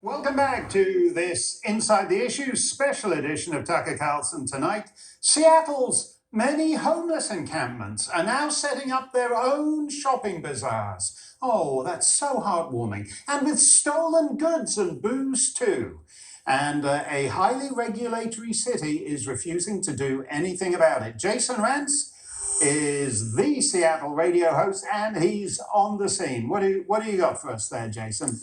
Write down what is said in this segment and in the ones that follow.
Welcome back to this Inside the Issues special edition of Tucker Carlson Tonight. Seattle's many homeless encampments are now setting up their own shopping bazaars. Oh, that's so heartwarming. And with stolen goods and booze too. And a highly regulatory city is refusing to do anything about it. Jason Rantz is the Seattle radio host, and he's on the scene. What do you got for us there, Jason?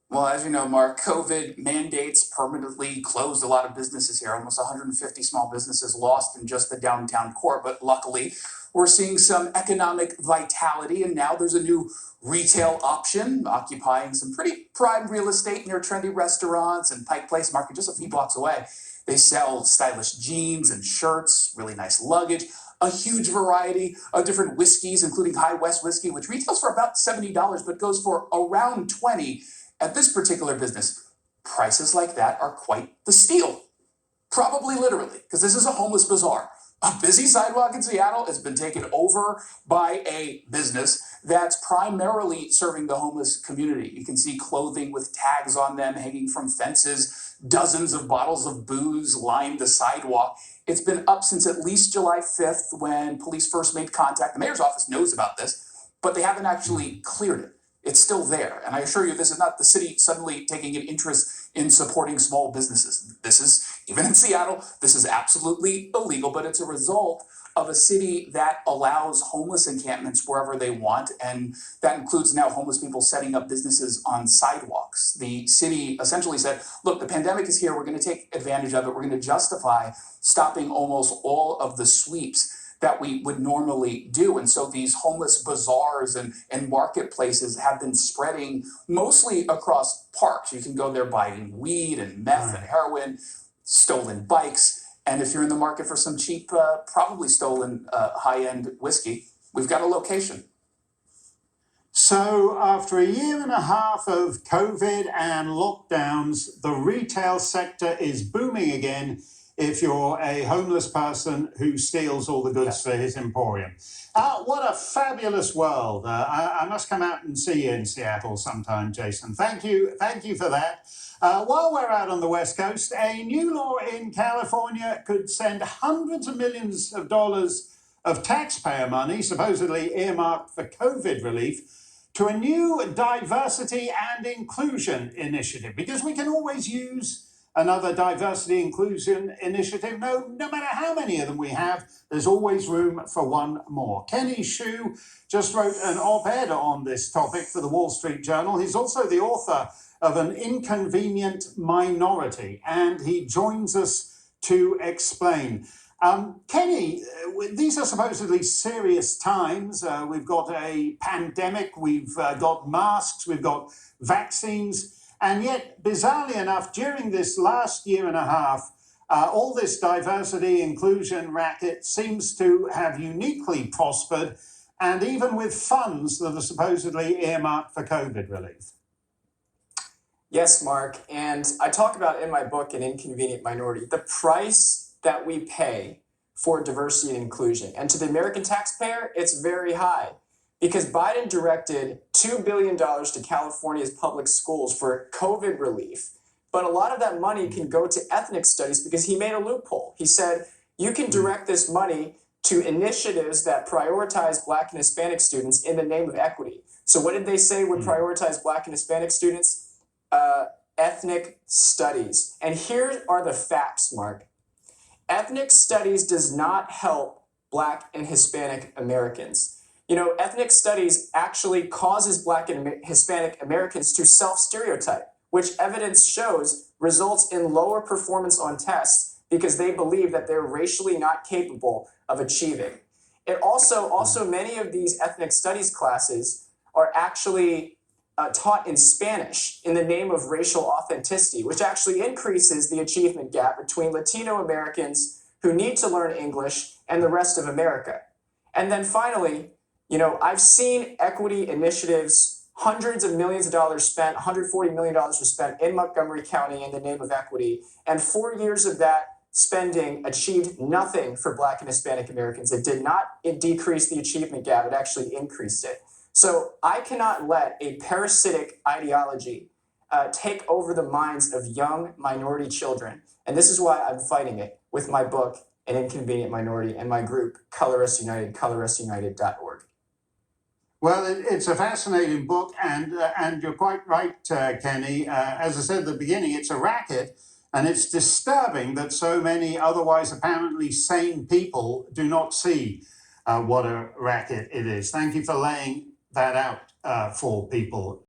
Well, as you know, Mark, COVID mandates permanently closed a lot of businesses here. Almost 150 small businesses lost in just the downtown core. But luckily, we're seeing some economic vitality. And now there's a new retail option occupying some pretty prime real estate near trendy restaurants and Pike Place Market just a few blocks away. They sell stylish jeans and shirts, really nice luggage, a huge variety of different whiskeys, including High West whiskey, which retails for about $70, but goes for around $20. At this particular business, prices like that are quite the steal. Probably literally, because this is a homeless bazaar. A busy sidewalk in Seattle has been taken over by a business that's primarily serving the homeless community. You can see clothing with tags on them hanging from fences. Dozens of bottles of booze line the sidewalk. It's been up since at least July 5th when police first made contact. The mayor's office knows about this, but they haven't actually cleared it. It's still there. And I assure you, this is not the city suddenly taking an interest in supporting small businesses. This is, even in Seattle, this is absolutely illegal, but it's a result of a city that allows homeless encampments wherever they want. And that includes now homeless people setting up businesses on sidewalks. The city essentially said, look, the pandemic is here. We're going to take advantage of it. We're going to justify stopping almost all of the sweeps that we would normally do. And so these homeless bazaars and marketplaces have been spreading mostly across parks. You can go there buying weed and meth and heroin, stolen bikes. And if you're in the market for some cheap, probably stolen high-end whiskey, we've got a location. So after a year and a half of COVID and lockdowns, the retail sector is booming again if you're a homeless person who steals all the goods for his emporium. What a fabulous world. I must come out and see you in Seattle sometime, Jason. Thank you for that. While we're out on the West Coast, a new law in California could send hundreds of millions of dollars of taxpayer money, supposedly earmarked for COVID relief, to a new diversity and inclusion initiative, because we can always use another diversity inclusion initiative. No matter how many of them we have, there's always room for one more. Kenny Xu just wrote an op-ed on this topic for the Wall Street Journal. He's also the author of An Inconvenient Minority, and he joins us to explain. Kenny, these are supposedly serious times. We've got a pandemic, we've got masks, we've got vaccines. And yet, bizarrely enough, during this last year and a half, all this diversity inclusion racket seems to have uniquely prospered, and even with funds that are supposedly earmarked for COVID relief. Yes, Mark. And I talk about in my book, An Inconvenient Minority, the price that we pay for diversity and inclusion. And to the American taxpayer, it's very high. Because Biden directed $2 billion to California's public schools for COVID relief. But a lot of that money can go to ethnic studies because he made a loophole. He said, you can direct this money to initiatives that prioritize Black and Hispanic students in the name of equity. So what did they say would prioritize Black and Hispanic students? Ethnic studies. And here are the facts, Mark. Ethnic studies does not help Black and Hispanic Americans. You know, ethnic studies actually causes Black and Hispanic Americans to self-stereotype, which evidence shows results in lower performance on tests because they believe that they're racially not capable of achieving. It also many of these ethnic studies classes are actually taught in Spanish in the name of racial authenticity, which actually increases the achievement gap between Latino Americans who need to learn English and the rest of America. And then finally, you know, I've seen equity initiatives, hundreds of millions of dollars spent, $140 million was spent in Montgomery County in the name of equity. And 4 years of that spending achieved nothing for Black and Hispanic Americans. It did not decrease the achievement gap, it actually increased it. So I cannot let a parasitic ideology take over the minds of young minority children. And this is why I'm fighting it with my book, An Inconvenient Minority, and my group, Color Us United, colorusunited.org. Well, it's a fascinating book, and you're quite right, Kenny. As I said at the beginning, it's a racket, and it's disturbing that so many otherwise apparently sane people do not see what a racket it is. Thank you for laying that out for people.